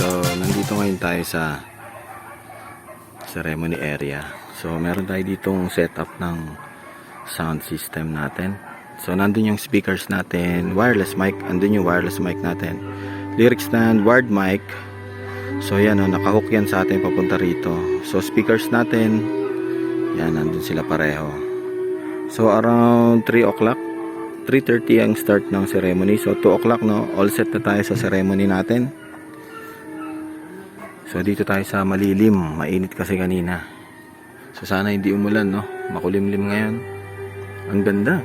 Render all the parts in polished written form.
So, nandito ngayon tayo sa ceremony area. So, meron tayo ditong setup ng sound system natin. So, nandun yung speakers natin, wireless mic, andun yung wireless mic natin, lyric stand, wired mic. So, yan o, nakahook yan sa atin papunta rito. So, speakers natin, yan, nandun sila pareho. So, around 3 o'clock, 3:30 ang start ng ceremony. So, 2 o'clock, no, all set na tayo sa ceremony natin. So dito tayo sa malilim, mainit kasi kanina. So sana hindi umulan, no? Makulimlim ngayon. Ang ganda.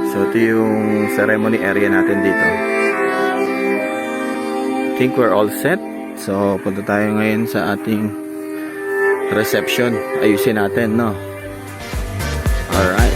So ito yung ceremony area natin dito. I think we're all set. So punta tayo ngayon sa ating reception. Ayusin natin, no? Alright.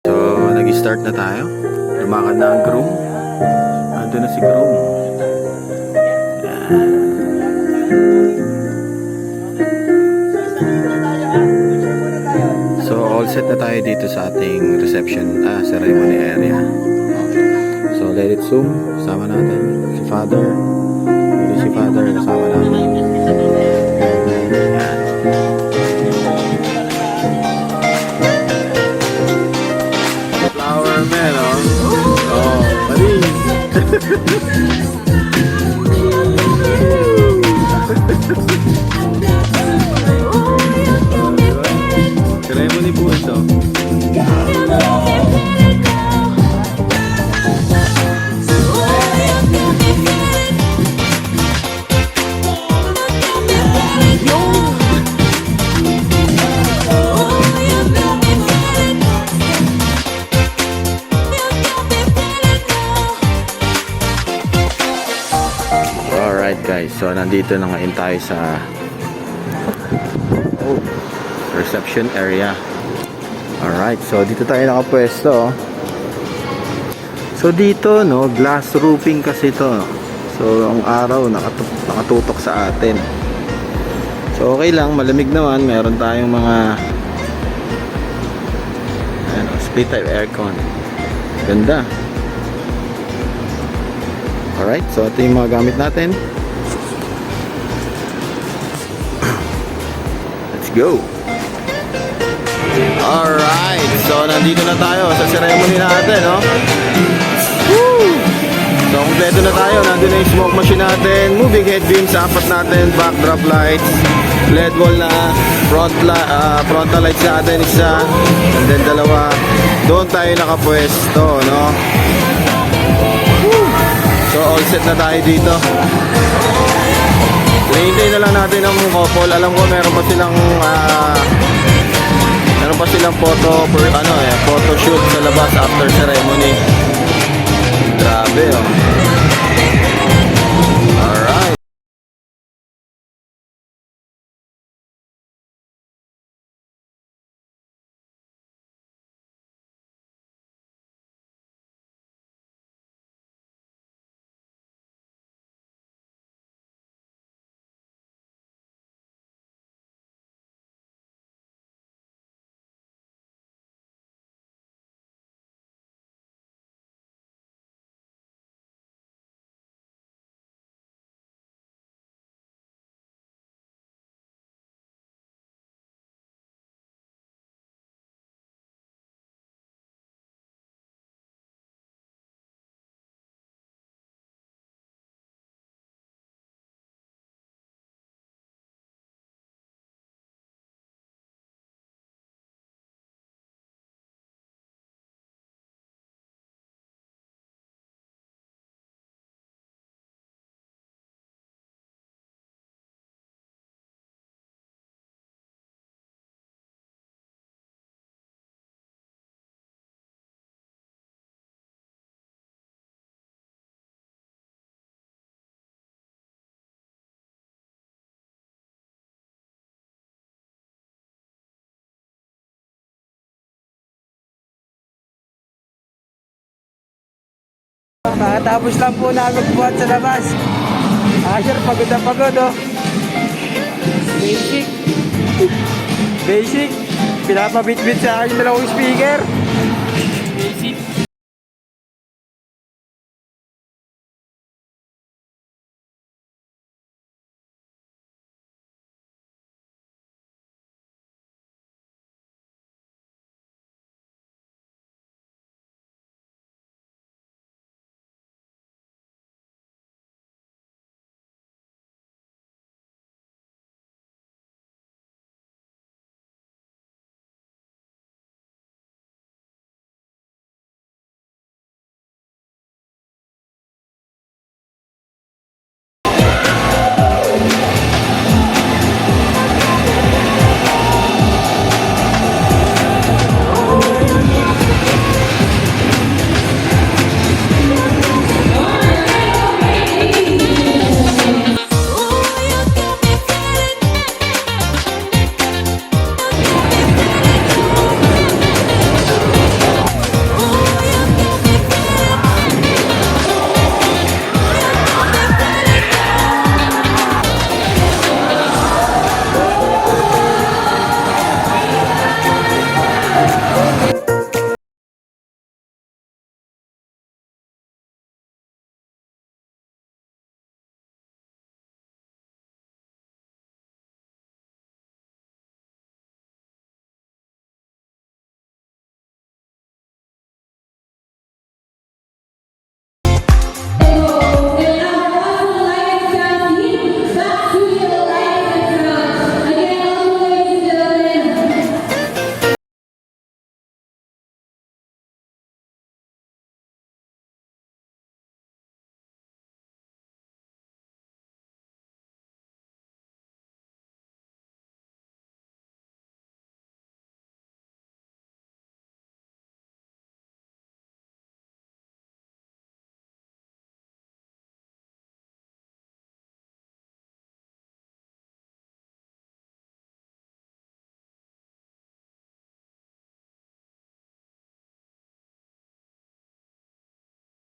So, nag-start na tayo. Lumakad na ang groom. Ando na si groom. Yan. So, all set na tayo dito sa ating reception, ceremony area. So, let it zoom. Kasama natin si Father. Ito si Father. Kasama natin. Yan. Flower man, oh. Oh, Marie. Ceremony po ito. Alright guys, so nandito na ngayon tayo sa reception area. Alright, so dito tayo nakapwesto. So dito, no, glass roofing kasi to. So ang araw nakatutok sa atin. So okay lang, malamig naman. Meron tayong mga split type aircon. Ganda. Alright, so ito yung mga gamit natin. Let's go. Alright, so nandito na tayo sa ceremony natin, no? Woo! So kompleto na tayo. Nandito na yung smoke machine natin, moving head beams, apat natin, backdrop lights, LED wall na, frontal lights natin, isa, and then dalawa. Doon tayo nakapwesto, no? Woo! So all set na tayo dito. Hinihintay na lang natin ang couple. Alam ko meron pa silang photo shoot sa labas after ceremony. Grabe, oh. Alright. kakatapos lang po namin magbuhat sa labas. Asher, pagod na pagod, oh. Basic. Basic. Pinapabit-bit sa akin yung dalawang speaker.